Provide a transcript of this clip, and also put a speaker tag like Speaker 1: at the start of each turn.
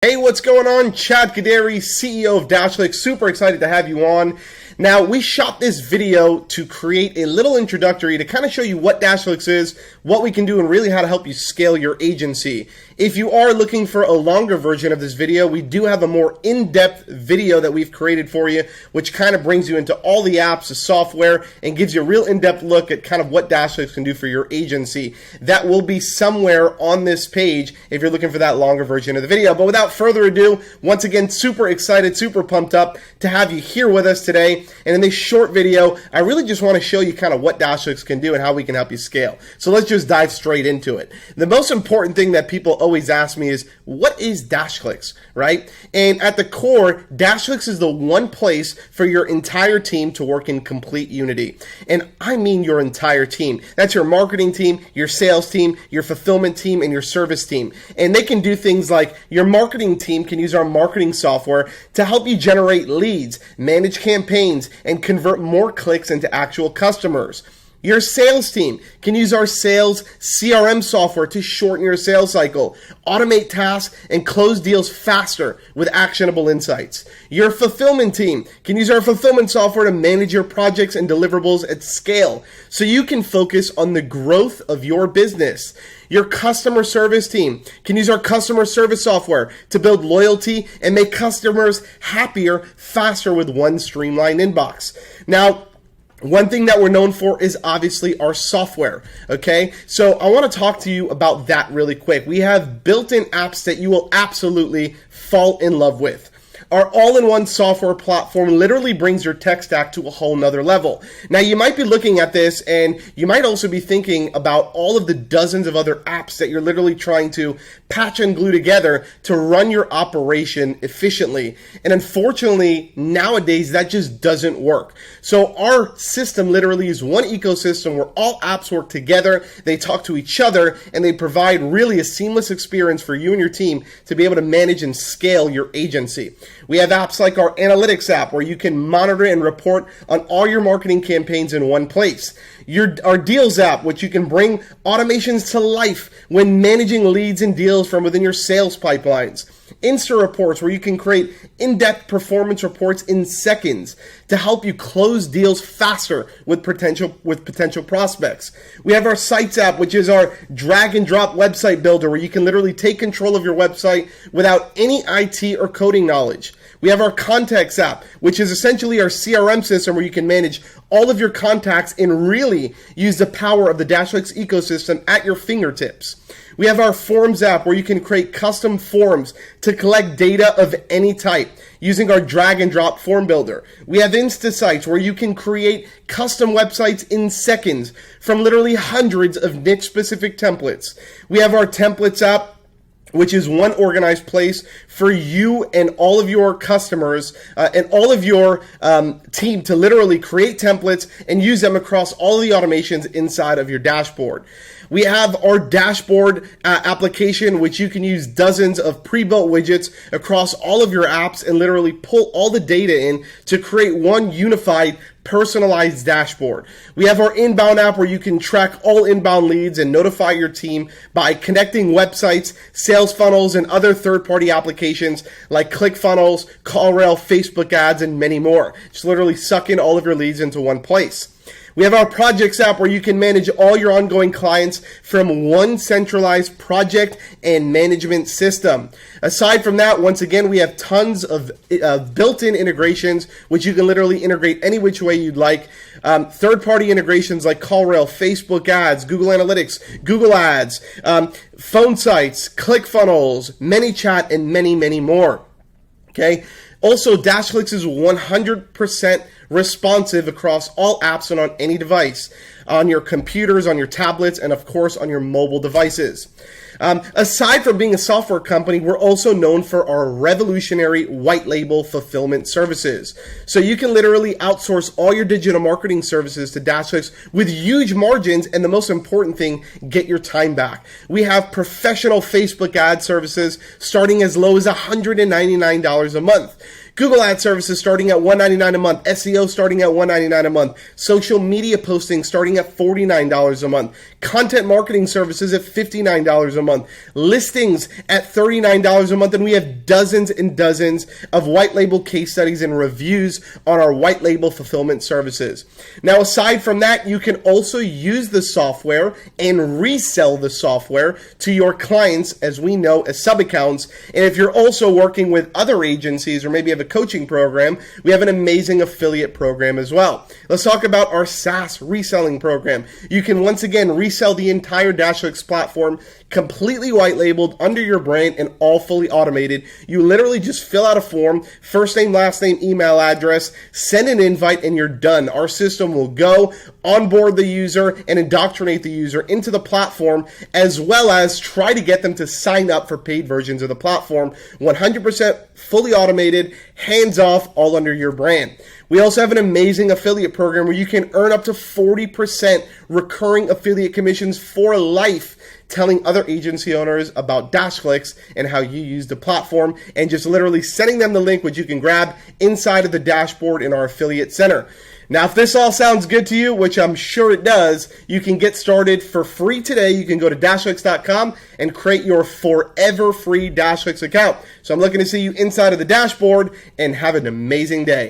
Speaker 1: Hey, what's going on? Chad Kaderi, CEO of DashClicks. Super excited to have you on. Now, we shot this video to create a little introductory to kind of show you what DashClicks is, what we can do, and really how to help you scale your agency. If you are looking for a longer version of this video, we do have a more in-depth video that we've created for you, which kind of brings you into all the apps, the software, and gives you a real in-depth look at kind of what DashClicks can do for your agency. That will be somewhere on this page if you're looking for that longer version of the video. But without further ado, once again, super excited, super pumped up to have you here with us today. And in this short video, I really just want to show you kind of what DashClicks can do and how we can help you scale. So let's just dive straight into it. The most important thing that people always ask me is, what is DashClicks, right? And at the core, DashClicks is the one place for your entire team to work in complete unity. And I mean your entire team. That's your marketing team, your sales team, your fulfillment team, and your service team. And they can do things like your marketing team can use our marketing software to help you generate leads, manage campaigns, and convert more clicks into actual customers. Your sales team can use our sales CRM software to shorten your sales cycle, automate tasks, and close deals faster with actionable insights. Your fulfillment team can use our fulfillment software to manage your projects and deliverables at scale so you can focus on the growth of your business. Your customer service team can use our customer service software to build loyalty and make customers happier faster with one streamlined inbox. Now, one thing that we're known for is obviously our software, okay? So I want to talk to you about that really quick. We have built-in apps that you will absolutely fall in love with. Our all-in-one software platform literally brings your tech stack to a whole nother level. Now, you might be looking at this and you might also be thinking about all of the dozens of other apps that you're literally trying to patch and glue together to run your operation efficiently. And unfortunately, nowadays, that just doesn't work. So our system literally is one ecosystem where all apps work together, they talk to each other, and they provide really a seamless experience for you and your team to be able to manage and scale your agency. We have apps like our analytics app where you can monitor and report on all your marketing campaigns in one place. Our deals app, which you can bring automations to life when managing leads and deals from within your sales pipelines. Insta reports where you can create in-depth performance reports in seconds to help you close deals faster with potential prospects. We have our sites app, which is our drag and drop website builder where you can literally take control of your website without any IT or coding knowledge. We have our contacts app, which is essentially our CRM system where you can manage all of your contacts and really use the power of the DashClicks ecosystem at your fingertips. We have our forms app where you can create custom forms to collect data of any type using our drag and drop form builder. We have Insta sites where you can create custom websites in seconds from literally hundreds of niche specific templates. We have our templates app, which is one organized place for you and all of your customers and all of your team to literally create templates and use them across all the automations inside of your dashboard. We have our dashboard application, which you can use dozens of pre-built widgets across all of your apps and literally pull all the data in to create one unified personalized dashboard. We have our inbound app where you can track all inbound leads and notify your team by connecting websites, sales funnels, and other third-party applications like ClickFunnels, CallRail, Facebook ads, and many more. Just literally suck in all of your leads into one place. We have our projects app where you can manage all your ongoing clients from one centralized project and management system. Aside from that, once again, we have tons of built-in integrations, which you can literally integrate any which way you'd like. Third-party integrations like CallRail, Facebook ads, Google Analytics, Google Ads, phone sites, ClickFunnels, ManyChat, and many, many more. Okay. Also, DashClicks is 100% responsive across all apps and on any device, on your computers, on your tablets, and of course on your mobile devices. Aside from being a software company, we're also known for our revolutionary white label fulfillment services. So you can literally outsource all your digital marketing services to DashClicks with huge margins, and the most important thing, get your time back. We have professional Facebook ad services starting as low as $199 a month. Google Ad services starting at $199 a month, SEO starting at $199 a month, social media posting starting at $49 a month, content marketing services at $59 a month, listings at $39 a month, and we have dozens and dozens of white label case studies and reviews on our white label fulfillment services. Now, aside from that, you can also use the software and resell the software to your clients, as we know, as sub-accounts. And if you're also working with other agencies or maybe have a coaching program, we have an amazing affiliate program as well. Let's talk about our SaaS reselling program. You can once again resell the entire DashClicks platform, completely white labeled under your brand and all fully automated. You literally just fill out a form, first name, last name, email address, send an invite, and you're done. Our system will go onboard the user and indoctrinate the user into the platform, as well as try to get them to sign up for paid versions of the platform. 100% fully automated, hands off, all under your brand. We also have an amazing affiliate program where you can earn up to 40% recurring affiliate commissions for life, telling other agency owners about DashClicks and how you use the platform, and just literally sending them the link, which you can grab inside of the dashboard in our affiliate center. Now, if this all sounds good to you, which I'm sure it does, you can get started for free today. You can go to DashClicks.com and create your forever free DashClicks account. So I'm looking to see you inside of the dashboard, and have an amazing day.